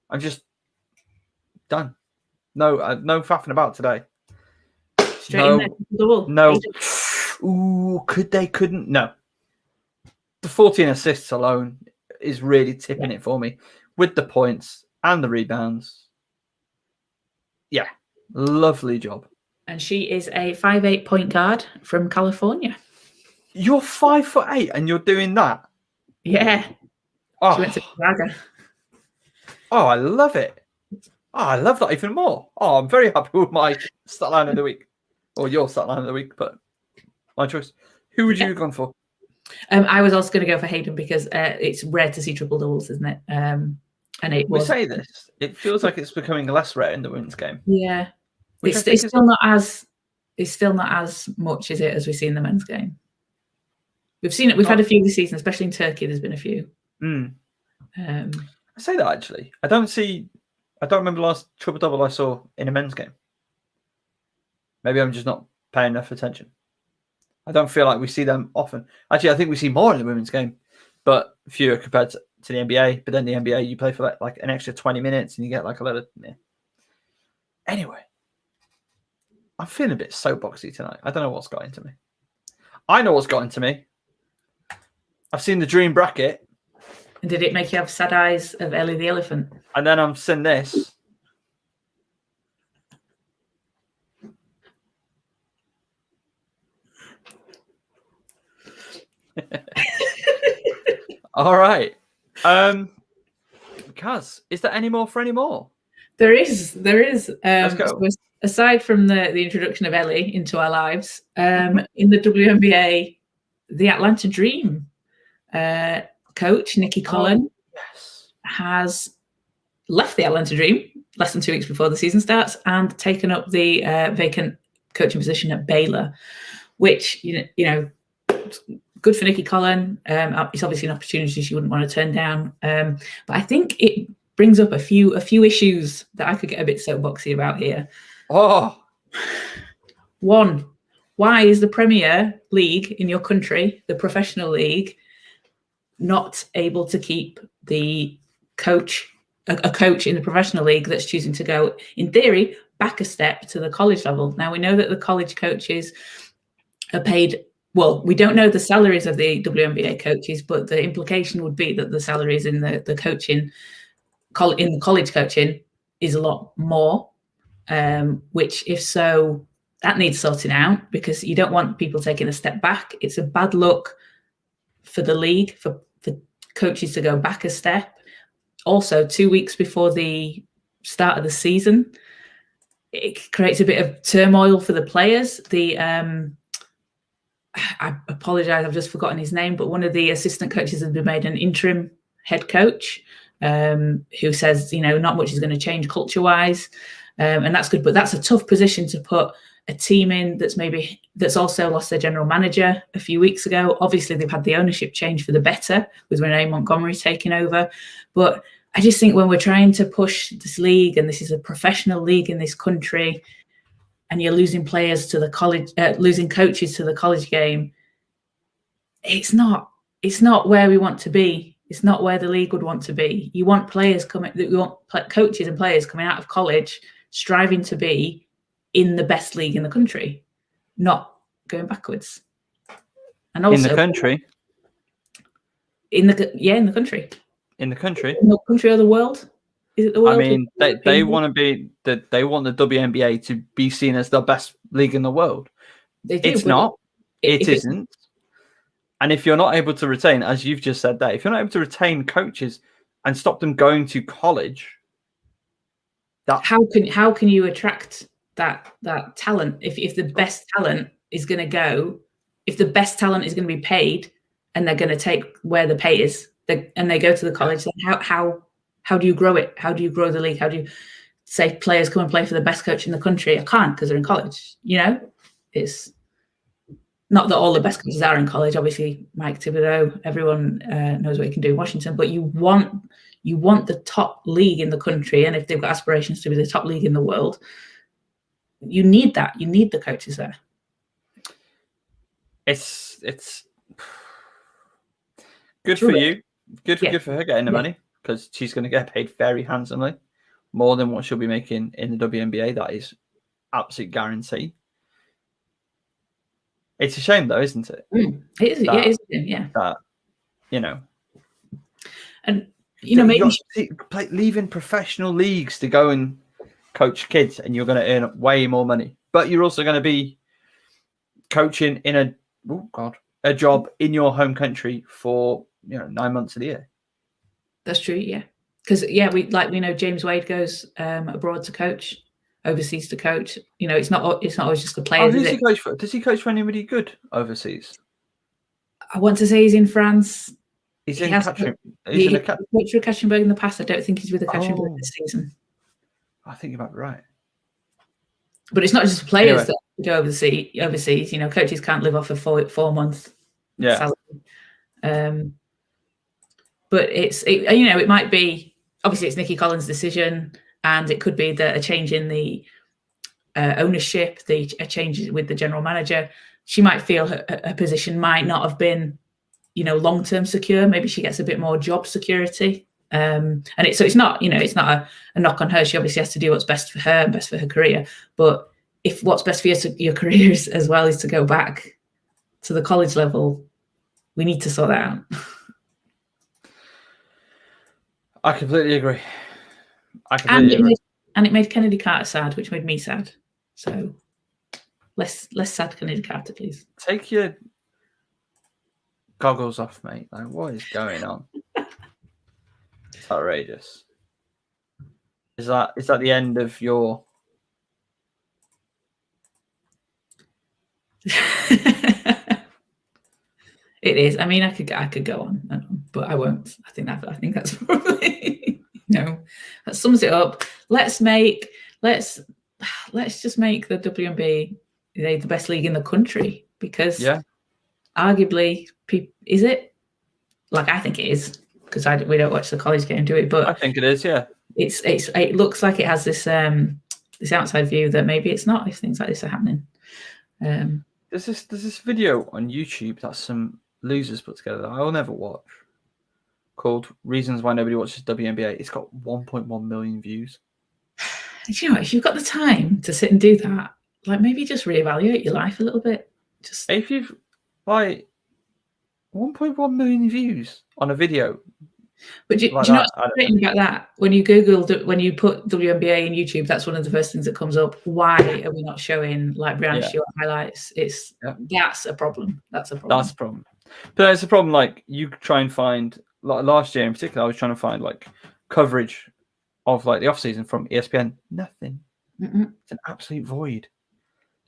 I'm just done. No faffing about today. Straight in there. No. Ooh, couldn't. No. The 14 assists alone is really tipping it for me with the points and the rebounds. Yeah. Lovely job. And she is a 5'8" point guard from California. You're 5'8" and you're doing that? Yeah. Oh. She went to Gonzaga. Oh, I love it. Oh, I love that even more. Oh, I'm very happy with my stat line of the week. Or your stat line of the week, but my choice. Who would you have gone for? I was also going to go for Hayden because it's rare to see triple doubles, isn't it? And it was. We say this. It feels like it's becoming less rare in the women's game. Yeah. It's still not as much, is it, as we see in the men's game? We've seen it. We've had a few this season, especially in Turkey. There's been a few. I say that actually. I don't remember the last triple double I saw in a men's game. Maybe I'm just not paying enough attention. I don't feel like we see them often. Actually, I think we see more in the women's game, but fewer compared to the NBA. But then the NBA, you play for like an extra 20 minutes and you get like a lot of. Yeah. Anyway, I'm feeling a bit soapboxy tonight. I don't know what's got into me. I know what's got into me. I've seen the dream bracket. And did it make you have sad eyes of Ellie the Elephant? And then I'm seeing this. All right. Caz, is there any more for any more? There is. Let's go. So aside from the introduction of Ellie into our lives, in the WNBA, the Atlanta Dream coach, Nikki Collins, has left the Atlanta Dream less than 2 weeks before the season starts and taken up the vacant coaching position at Baylor, which, you know, good for Nikki Collins. It's obviously an opportunity she wouldn't want to turn down. But I think it brings up a few issues that I could get a bit soapboxy about here. Oh, one, why is the Premier League in your country, the professional league, not able to keep the coach, a coach in the professional league that's choosing to go, in theory, back a step to the college level? Now, we know that the college coaches are paid. Well, we don't know the salaries of the WNBA coaches, but the implication would be that the salaries in the coaching, in the college coaching, is a lot more. Which, if so, that needs sorting out, because you don't want people taking a step back. It's a bad look for the league for coaches to go back a step. Also, 2 weeks before the start of the season, it creates a bit of turmoil for the players. I apologize, I've just forgotten his name, but one of the assistant coaches has been made an interim head coach, who says, not much is going to change culture-wise, and that's good. But that's a tough position to put a team in that's also lost their general manager a few weeks ago. Obviously, they've had the ownership change for the better with Renee Montgomery taking over. But I just think when we're trying to push this league, and this is a professional league in this country, and you're losing players to the college, losing coaches to the college game, it's not where we want to be. It's not where the league would want to be. You want coaches and players coming out of college striving to be in the best league in the country, not going backwards. And also in the country, in the country, in the country or the world. Is it the world? I mean, they want they want the WNBA to be seen as the best league in the world. They do, it's not. It isn't. And if you're not able to retain, as you've just said there, if you're not able to retain coaches and stop them going to college, how can you attract that talent if the best talent is going to go if the best talent is going to be paid and they're going to take where the pay is, and they go to the college, then how do you grow it? How do you grow the league? How do you say players come and play for the best coach in the country? I can't, because they're in college. It's not that all the best coaches are in college. Obviously, Mike Thibodeau, everyone knows what he can do in Washington, but you want the top league in the country, and if they've got aspirations to be the top league in the world, you need that. You need the coaches there. It's good for you. Good for her getting the money, because she's going to get paid very handsomely, more than what she'll be making in the WNBA. That is absolute guarantee. It's a shame, though, isn't it? It is. It is. Yeah. That and maybe leaving professional leagues to go and coach kids, and you're going to earn way more money, but you're also going to be coaching in a job in your home country for 9 months of the year. That's true. Yeah, because we know James Wade goes abroad to coach, overseas to coach. It's not always just the players. Does he coach for anybody good overseas? I want to say he's in France. He's in Katrin. He's coached with Katrinberg in the past. I don't think he's with the Katrinberg this season. I think you might be right. But it's not just players that go overseas. Coaches can't live off a 4-month salary. But it might be, obviously it's Nikki Collins' decision, and it could be that a change in the ownership, a change with the general manager. She might feel her position might not have been, long-term secure. Maybe she gets a bit more job security. It's not a knock on her. She obviously has to do what's best for her and best for her career. But if what's best for your career is to go back to the college level, we need to sort that out. I completely agree. And it made Kennedy Carter sad, which made me sad. So less sad Kennedy Carter, please. Take your goggles off, mate. Like, what is going on? It's outrageous. Is that the end of your? It is. I mean, I could go on, but I won't. I think that's probably that sums it up. Let's just make the WNBA the best league in the country, because arguably, is it? Like, I think it is, because we don't watch the college game, do we? But I think it is. Yeah, it looks like it has this outside view that maybe it's not, if things like this are happening. There's this video on YouTube that some losers put together that I'll never watch, called "Reasons Why Nobody Watches WNBA." It's got 1.1 million views. If you've got the time to sit and do that, like, maybe just reevaluate your life a little bit. Just if you've 1.1 million views on a video. But do you know what's frustrating about that? When you put WNBA in YouTube, that's one of the first things that comes up. Why are we not showing Brianna Stewart highlights? That's a problem. That's a problem. But it's a problem. Like, you try and find, like, last year in particular, I was trying to find coverage of the off season from ESPN. Nothing. It's an absolute void.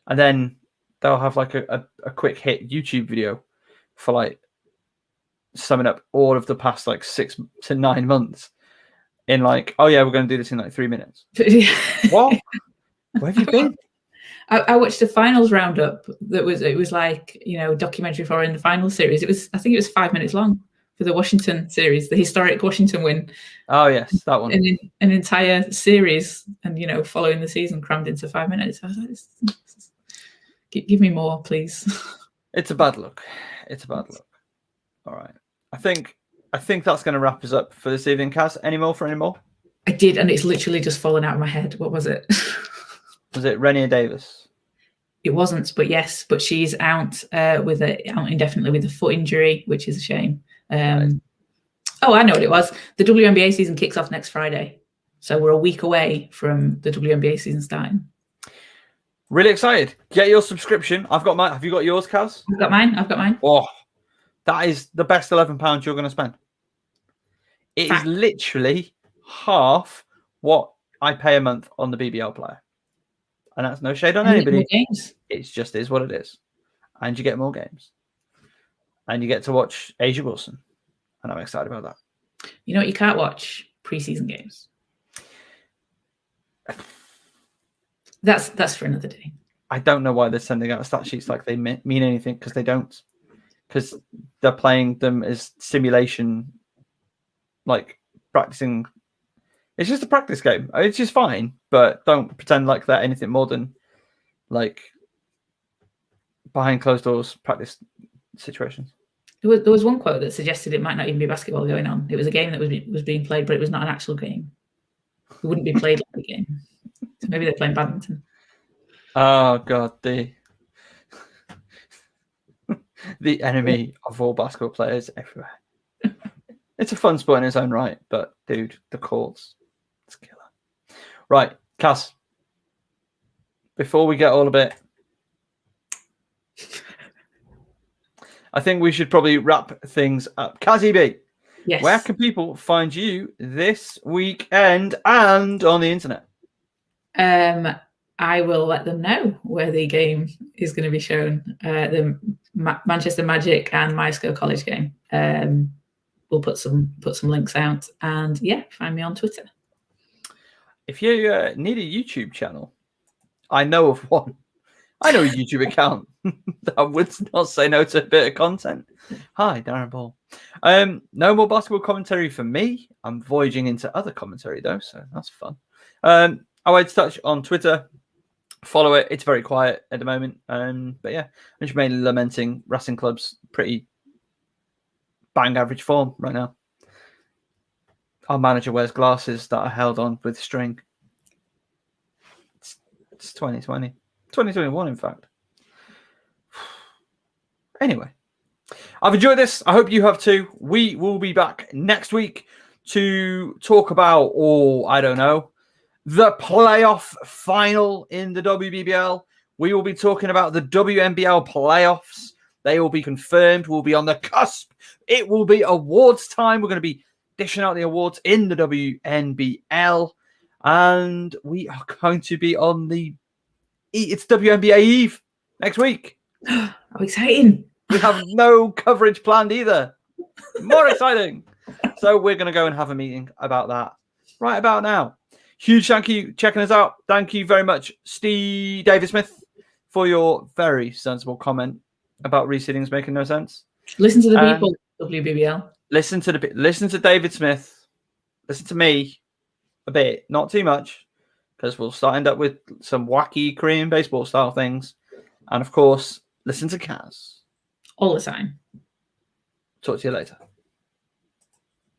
And then they'll have a quick hit YouTube video for summing up all of the past 6 to 9 months in we're going to do this in 3 minutes. What? Where have you been? I watched a finals roundup it was documentary for in the final series. I think it was 5 minutes long for the Washington series, the historic Washington win. Oh yes, that one. An entire series, and following the season crammed into 5 minutes. I was like, give me more, please. It's a bad look. All right. I think that's going to wrap us up for this evening, Caz. Any more? I did, and it's literally just fallen out of my head. What was it? Was it Renia Davis? It wasn't, but yes. But she's out out indefinitely with a foot injury, which is a shame. Right. Oh, I know what it was. The WNBA season kicks off next Friday, so we're a week away from the WNBA season starting. Really excited. Get your subscription. I've got mine. Have you got yours, Caz? I've got mine. Oh, that is the best £11 you're going to spend. It is literally half what I pay a month on the BBL player. And that's no shade on anybody. It just is what it is. and you get more games. And you get to watch Asia Wilson. And I'm excited about that. You know what? You can't watch preseason games. That's for another day. I don't know why they're sending out stat sheets like they mean anything, because they don't. Because they're playing them as simulation, like practicing. It's just a practice game. It's just fine, but don't pretend like they're anything more than like behind closed doors practice situations. There was one quote that suggested it might not even be basketball going on. It was a game that was being played, but it was not an actual game. It wouldn't be played like a game. So maybe they're playing badminton. Oh God, the enemy of all basketball players everywhere. It's a fun sport in its own right, but dude, the courts, it's killer. Right, Caz, before we get all a bit, I think we should probably wrap things up. Cazzy B, yes. Where can people find you this weekend and on the internet? I will let them know where the game is going to be shown. The Manchester Magic and Myerscough College game. We'll put some links out, and yeah, find me on Twitter. If you need a YouTube channel, I know of one. I know a YouTube account that would not say no to a bit of content. Hi, Darren Ball. No more basketball commentary for me. I'm voyaging into other commentary though, so that's fun. I would touch on Twitter. Follow it. It's very quiet at the moment. But yeah, I'm just mainly lamenting Racing Club's pretty bang average form right now. Our manager wears glasses that are held on with string. It's 2020. 2021, in fact. Anyway, I've enjoyed this. I hope you have too. We will be back next week to talk about, I don't know, the playoff final in the WBBL. We will be talking about the WNBL playoffs. They will be confirmed. We'll be on the cusp. It will be awards time. We're going to be dishing out the awards in the WNBL. And we are going to be on it's WNBA Eve next week. How exciting. We have no coverage planned either. More exciting. So we're going to go and have a meeting about that right about now. Huge thank you checking us out. Thank you very much, Steve David Smith, for your very sensible comment about reseedings making no sense. Listen to the people, WBBL. Listen to David Smith. Listen to me a bit, not too much, because we'll end up with some wacky Korean baseball style things. And of course, listen to Caz. All the time. Talk to you later.